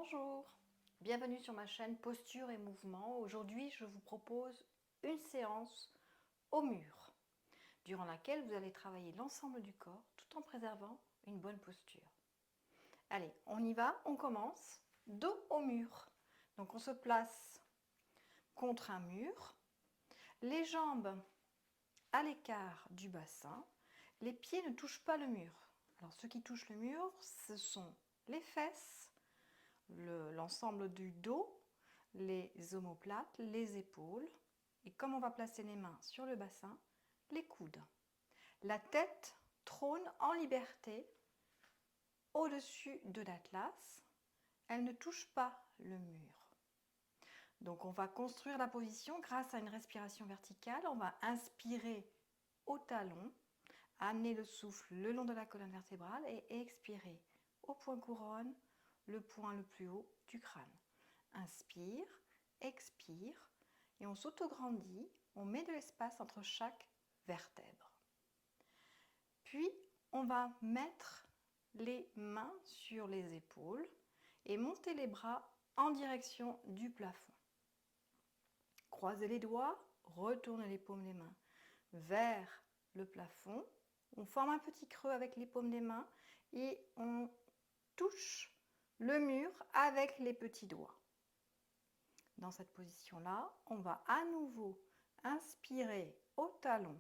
Bonjour, bienvenue sur ma chaîne Posture et Mouvement. Aujourd'hui, je vous propose une séance au mur, durant laquelle vous allez travailler l'ensemble du corps tout en préservant une bonne posture. Allez, on y va, on commence. Dos au mur. Donc on se place contre un mur, les jambes à l'écart du bassin, les pieds ne touchent pas le mur. Alors ce qui touche le mur, ce sont les fesses, l'ensemble du dos, les omoplates, les épaules. Et comme on va placer les mains sur le bassin, les coudes. La tête trône en liberté au-dessus de l'atlas. Elle ne touche pas le mur. Donc on va construire la position grâce à une respiration verticale. On va inspirer au talon, amener le souffle le long de la colonne vertébrale et expirer au point couronne, le point le plus haut du crâne. Inspire, expire et on s'autograndit, on met de l'espace entre chaque vertèbre. Puis on va mettre les mains sur les épaules et monter les bras en direction du plafond. Croisez les doigts, retournez les paumes des mains vers le plafond. On forme un petit creux avec les paumes des mains et on touche le mur avec les petits doigts. Dans cette position-là, on va à nouveau inspirer au talon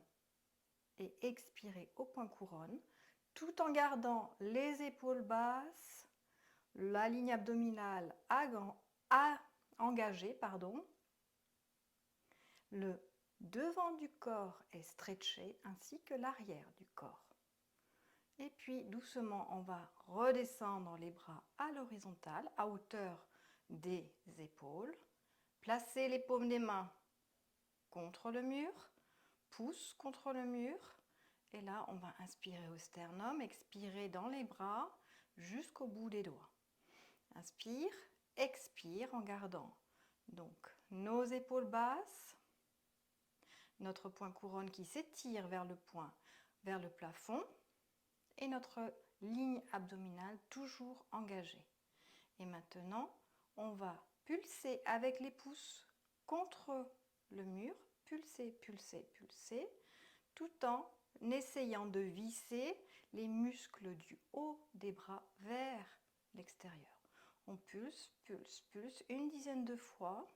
et expirer au point couronne, tout en gardant les épaules basses, la ligne abdominale engagée, le devant du corps est stretché ainsi que l'arrière du corps. Et puis doucement, on va redescendre les bras à l'horizontale, à hauteur des épaules. Placer les paumes des mains contre le mur, pouce contre le mur. Et là, on va inspirer au sternum, expirer dans les bras jusqu'au bout des doigts. Inspire, expire en gardant donc nos épaules basses, notre point couronne qui s'étire vers vers le plafond et notre ligne abdominale toujours engagée. Et maintenant, on va pulser avec les pouces contre le mur, pulser, pulser, pulser, tout en essayant de visser les muscles du haut des bras vers l'extérieur. On pulse, pulse, pulse une dizaine de fois,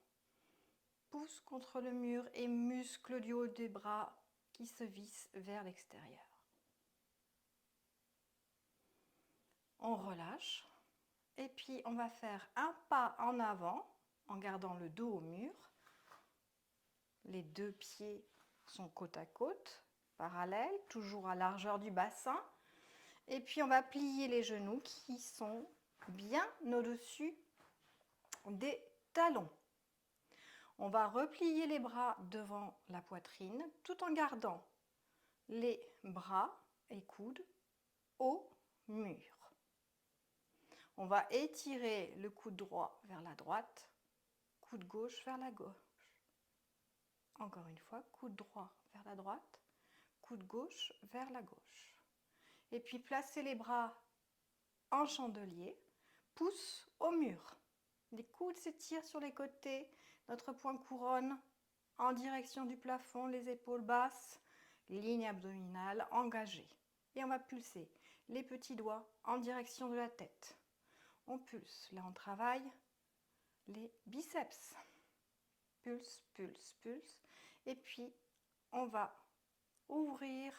pouce contre le mur et muscles du haut des bras qui se vissent vers l'extérieur. On relâche. Et puis on va faire un pas en avant en gardant le dos au mur. Les deux pieds sont côte à côte, parallèles, toujours à largeur du bassin. Et puis on va plier les genoux qui sont bien au-dessus des talons. On va replier les bras devant la poitrine tout en gardant les bras et coudes au mur. On va étirer le coude droit vers la droite, coude gauche vers la gauche. Encore une fois, coude droit vers la droite, coude gauche vers la gauche. Et puis placez les bras en chandelier, pouce au mur. Les coudes s'étirent sur les côtés, notre point couronne en direction du plafond, les épaules basses, ligne abdominale engagée. Et on va pulser les petits doigts en direction de la tête. On pulse, là on travaille les biceps. Pulse, pulse, pulse. Et puis on va ouvrir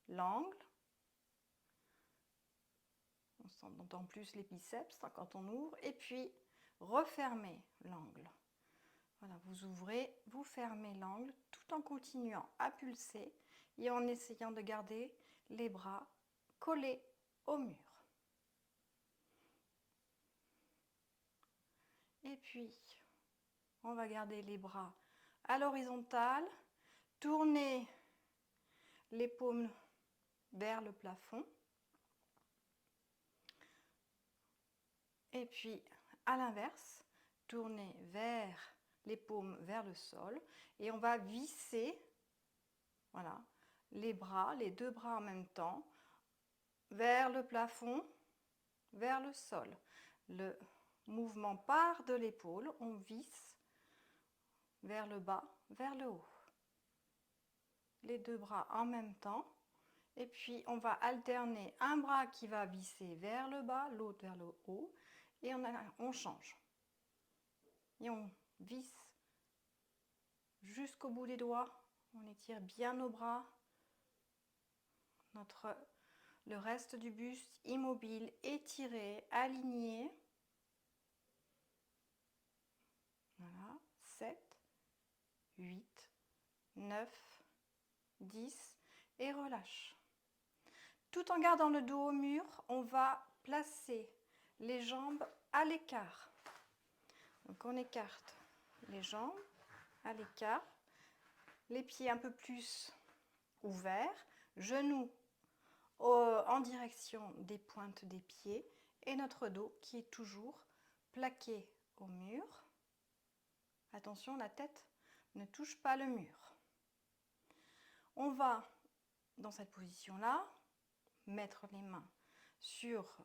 l'angle. On entend plus les biceps quand on ouvre. Et puis refermer l'angle. Voilà, vous ouvrez, vous fermez l'angle tout en continuant à pulser et en essayant de garder les bras collés au mur. Et puis, on va garder les bras à l'horizontale, tourner les paumes vers le plafond. Et puis, à l'inverse, tourner vers les paumes vers le sol. Et on va visser, voilà, les bras, les deux bras en même temps, vers le plafond, vers le sol. mouvement part de l'épaule, on visse vers le bas, vers le haut. Les deux bras en même temps. Et puis, on va alterner un bras qui va visser vers le bas, l'autre vers le haut. Et on change. Et on visse jusqu'au bout des doigts. On étire bien nos bras. Le reste du buste immobile, étiré, aligné. Voilà. 7, 8, 9, 10. Et relâche. Tout en gardant le dos au mur, on va placer les jambes à l'écart. Donc on écarte les jambes à l'écart, les pieds un peu plus ouverts, genoux en direction des pointes des pieds et notre dos qui est toujours plaqué au mur. Attention, la tête ne touche pas le mur. On va, dans cette position-là, mettre les mains sur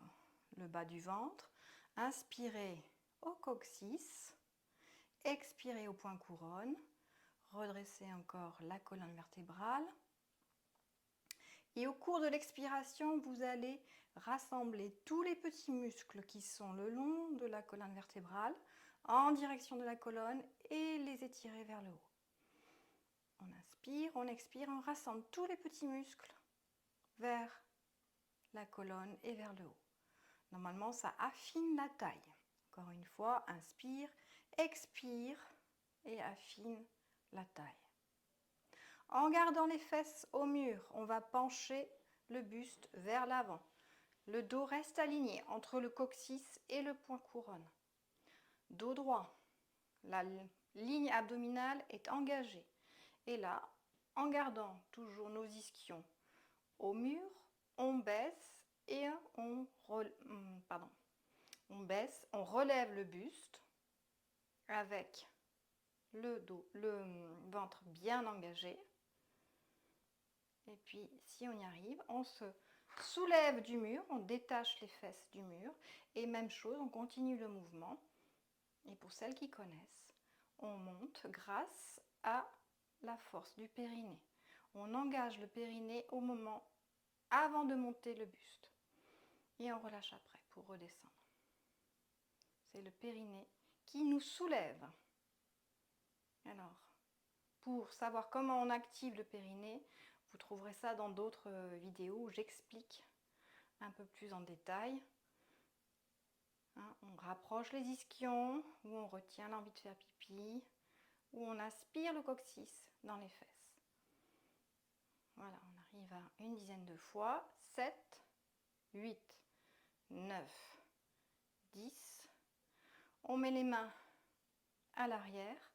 le bas du ventre, inspirer au coccyx, expirer au point couronne, redresser encore la colonne vertébrale. Et au cours de l'expiration, vous allez rassembler tous les petits muscles qui sont le long de la colonne vertébrale en direction de la colonne et les étirer vers le haut. On inspire, on expire, on rassemble tous les petits muscles vers la colonne et vers le haut. Normalement, ça affine la taille. Encore une fois, inspire, expire et affine la taille. En gardant les fesses au mur, on va pencher le buste vers l'avant. Le dos reste aligné entre le coccyx et le point couronne. Dos droit, la ligne abdominale est engagée. Et là, en gardant toujours nos ischions au mur, on baisse et on relève le buste avec le ventre bien engagé. Et puis, si on y arrive, on se soulève du mur, on détache les fesses du mur. Et même chose, on continue le mouvement. Et pour celles qui connaissent, on monte grâce à la force du périnée. On engage le périnée au moment avant de monter le buste. Et on relâche après pour redescendre. C'est le périnée qui nous soulève. Alors, pour savoir comment on active le périnée, vous trouverez ça dans d'autres vidéos où j'explique un peu plus en détail. On rapproche les ischions, où on retient l'envie de faire pipi, où on aspire le coccyx dans les fesses. Voilà, on arrive à une dizaine de fois. 7, 8, 9, 10. On met les mains à l'arrière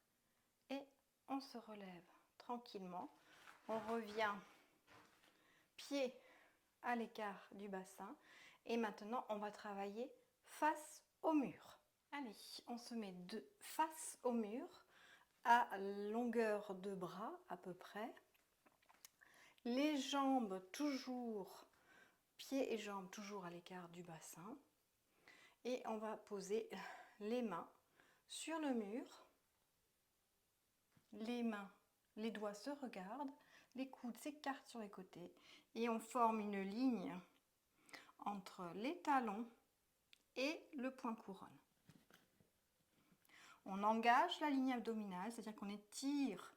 et on se relève tranquillement. On revient pied à l'écart du bassin. Et maintenant, on va travailler face au mur. Allez, on se met face au mur à longueur de bras à peu près. Les jambes toujours, pieds et jambes toujours à l'écart du bassin. Et on va poser les mains sur le mur. Les doigts se regardent, les coudes s'écartent sur les côtés et on forme une ligne entre les talons et le point couronne. On engage la ligne abdominale, c'est-à-dire qu'on étire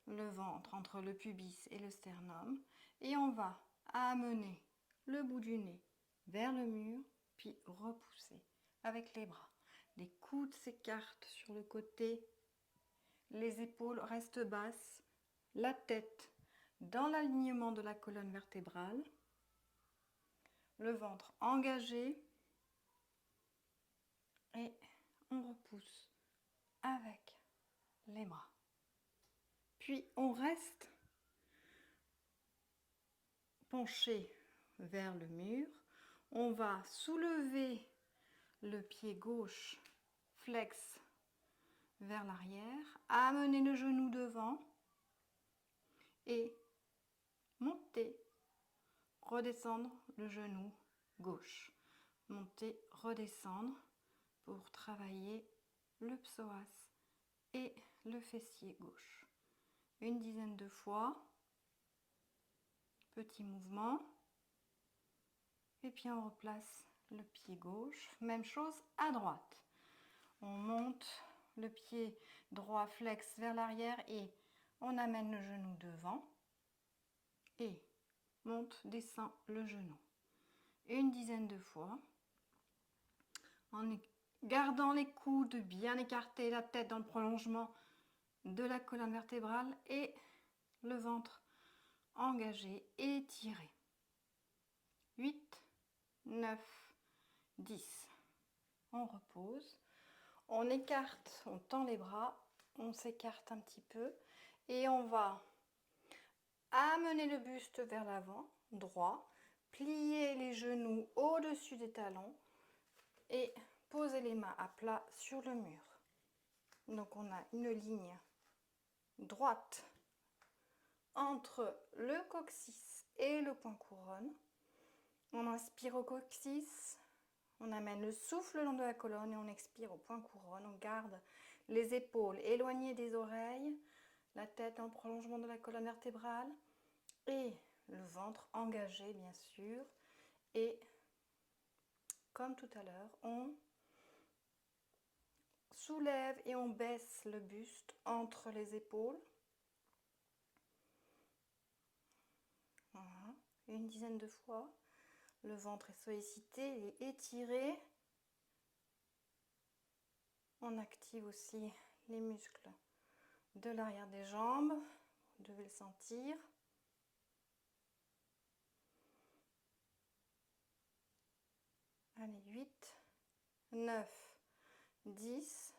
le ventre entre le pubis et le sternum et on va amener le bout du nez vers le mur puis repousser avec les bras. Les coudes s'écartent sur le côté, les épaules restent basses, la tête dans l'alignement de la colonne vertébrale, le ventre engagé et on repousse avec les bras. Puis on reste penché vers le mur. On va soulever le pied gauche, flex vers l'arrière, amener le genou devant et monter, redescendre le genou gauche. Monter, redescendre pour travailler le psoas et le fessier gauche. Une dizaine de fois. Petit mouvement. Et puis on replace le pied gauche. Même chose à droite. On monte le pied droit flex vers l'arrière et on amène le genou devant. Et monte, descend le genou. Une dizaine de fois. En gardant les coudes bien écartés, la tête dans le prolongement de la colonne vertébrale et le ventre engagé et étiré. 8, 9, 10. On repose. On écarte, on tend les bras, on s'écarte un petit peu et on va amener le buste vers l'avant, droit, plier les genoux au-dessus des talons et poser les mains à plat sur le mur. Donc on a une ligne droite entre le coccyx et le point couronne. On inspire au coccyx, on amène le souffle le long de la colonne et on expire au point couronne. On garde les épaules éloignées des oreilles, la tête en prolongement de la colonne vertébrale et le ventre engagé bien sûr. Et comme tout à l'heure, on soulève et on baisse le buste entre les épaules. Voilà, une dizaine de fois. Le ventre est sollicité et étiré. On active aussi les muscles de l'arrière des jambes. Vous devez le sentir. Allez, 8, 9, 10.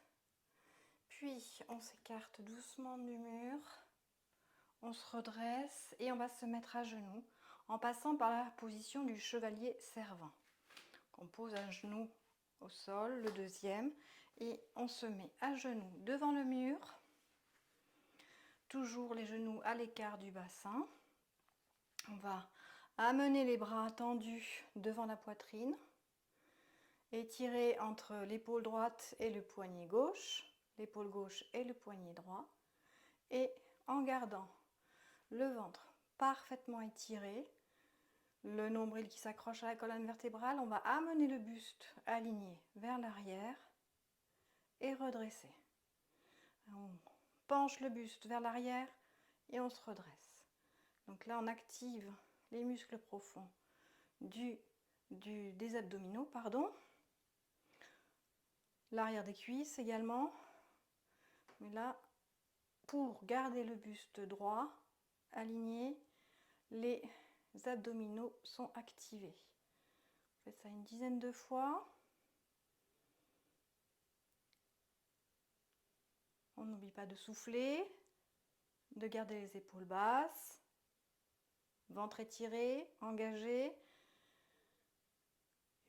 Puis on s'écarte doucement du mur. On se redresse et on va se mettre à genoux en passant par la position du chevalier servant. On pose un genou au sol, le deuxième, et on se met à genoux devant le mur. Toujours les genoux à l'écart du bassin. On va amener les bras tendus devant la poitrine. Étirer entre l'épaule droite et le poignet gauche, l'épaule gauche et le poignet droit. Et en gardant le ventre parfaitement étiré, le nombril qui s'accroche à la colonne vertébrale, on va amener le buste aligné vers l'arrière et redresser. On penche le buste vers l'arrière et on se redresse. Donc là, on active les muscles profonds des abdominaux, pardon. L'arrière des cuisses également. Mais là, pour garder le buste droit, aligné, les abdominaux sont activés. On fait ça une dizaine de fois. On n'oublie pas de souffler, de garder les épaules basses, ventre étiré, engagé.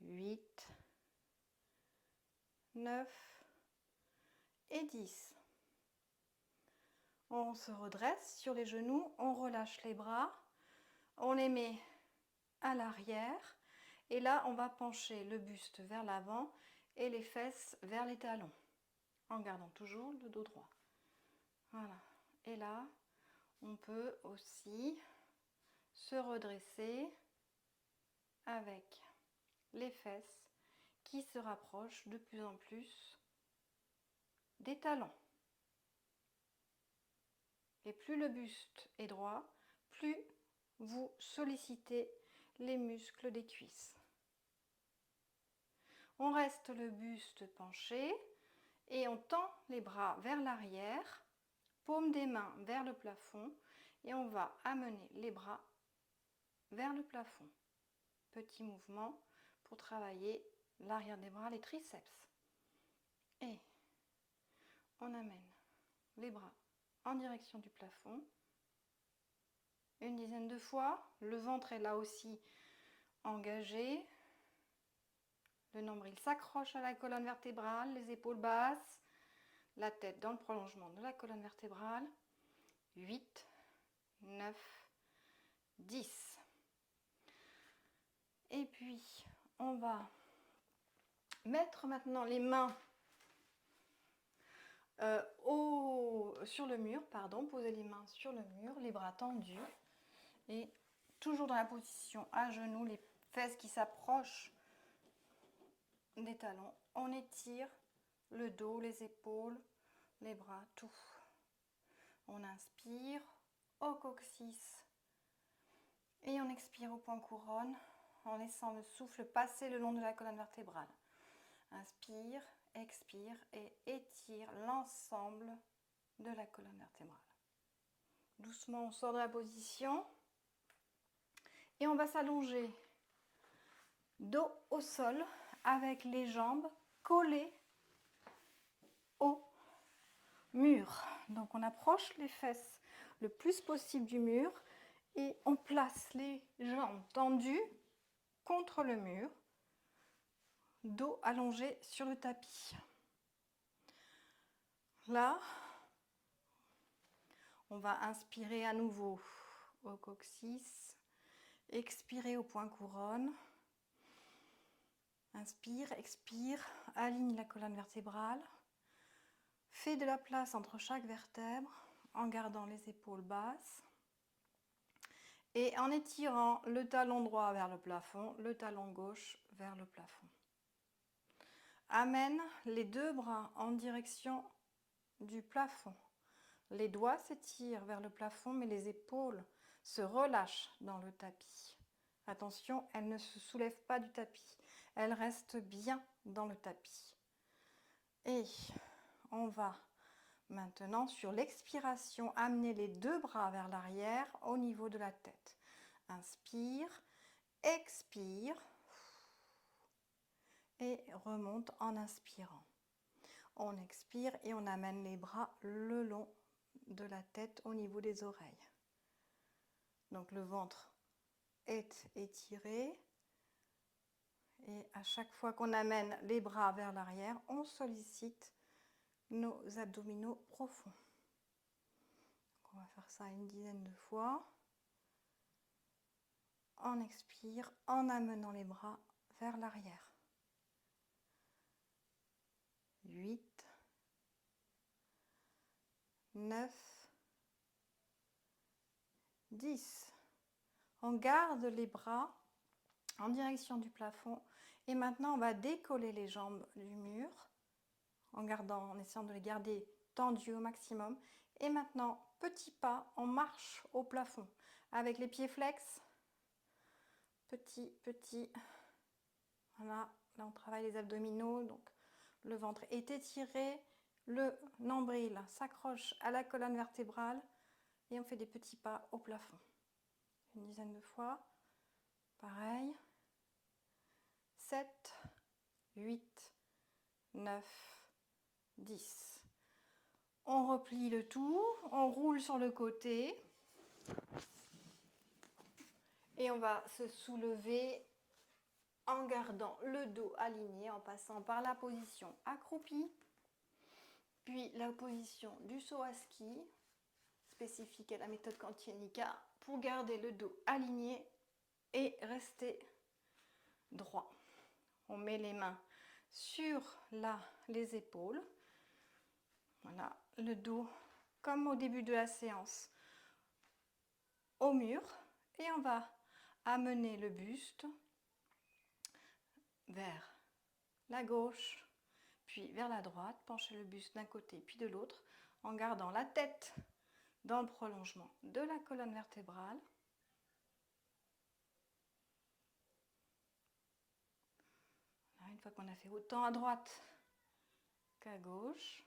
8, 9 et 10. On se redresse sur les genoux, on relâche les bras, on les met à l'arrière et là on va pencher le buste vers l'avant et les fesses vers les talons en gardant toujours le dos droit. Voilà. Et là on peut aussi se redresser avec les fesses qui se rapprochent de plus en plus des talons. Et plus le buste est droit, plus vous sollicitez les muscles des cuisses. On reste le buste penché et on tend les bras vers l'arrière, paume des mains vers le plafond et on va amener les bras vers le plafond. Petit mouvement pour travailler l'arrière des bras, les triceps. Et on amène les bras en direction du plafond. Une dizaine de fois. Le ventre est là aussi engagé. Le nombril s'accroche à la colonne vertébrale, les épaules basses, la tête dans le prolongement de la colonne vertébrale. 8, 9, 10. Et puis, on va mettre maintenant les mains sur le mur, pardon, poser les mains sur le mur, les bras tendus et toujours dans la position à genoux, les fesses qui s'approchent des talons. On étire le dos, les épaules, les bras, tout. On inspire au coccyx et on expire au point couronne en laissant le souffle passer le long de la colonne vertébrale. Inspire, expire et étire l'ensemble de la colonne vertébrale. Doucement, on sort de la position et on va s'allonger dos au sol avec les jambes collées au mur. Donc on approche les fesses le plus possible du mur et on place les jambes tendues contre le mur, dos allongé sur le tapis. Là, on va inspirer à nouveau au coccyx, expirer au point couronne. Inspire, expire, aligne la colonne vertébrale. Fais de la place entre chaque vertèbre en gardant les épaules basses et en étirant le talon droit vers le plafond, le talon gauche vers le plafond. Amène les deux bras en direction du plafond. Les doigts s'étirent vers le plafond, mais les épaules se relâchent dans le tapis. Attention, elles ne se soulèvent pas du tapis. Elles restent bien dans le tapis. Et on va maintenant, sur l'expiration, amener les deux bras vers l'arrière au niveau de la tête. Inspire, expire et remonte en inspirant. On expire et on amène les bras le long de la tête au niveau des oreilles. Donc le ventre est étiré et à chaque fois qu'on amène les bras vers l'arrière, on sollicite nos abdominaux profonds. Donc on va faire ça une dizaine de fois. On expire en amenant les bras vers l'arrière. 8, 9, 10. On garde les bras en direction du plafond et maintenant on va décoller les jambes du mur en essayant de les garder tendues au maximum. Et maintenant, petit pas, on marche au plafond avec les pieds flex. Petit. Voilà, là on travaille les abdominaux, donc le ventre est étiré, le nombril s'accroche à la colonne vertébrale et on fait des petits pas au plafond. Une dizaine de fois. Pareil. 7, 8, 9, 10. On replie le tout, on roule sur le côté et on va se soulever en gardant le dos aligné, en passant par la position accroupie, puis la position du saut à ski, spécifique à la méthode Cantier-Nika, pour garder le dos aligné et rester droit. On met les mains sur les épaules. Voilà, le dos, comme au début de la séance, au mur. Et on va amener le buste vers la gauche, puis vers la droite, pencher le buste d'un côté puis de l'autre, en gardant la tête dans le prolongement de la colonne vertébrale. Une fois qu'on a fait autant à droite qu'à gauche,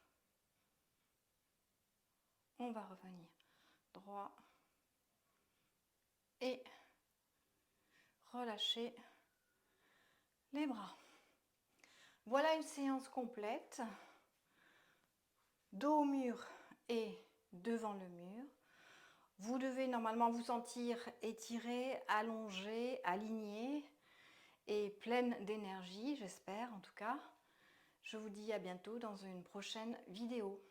on va revenir droit et relâcher les bras. Voilà une séance complète, dos au mur et devant le mur. Vous devez normalement vous sentir étiré, allongé, aligné et pleine d'énergie, j'espère en tout cas. Je vous dis à bientôt dans une prochaine vidéo.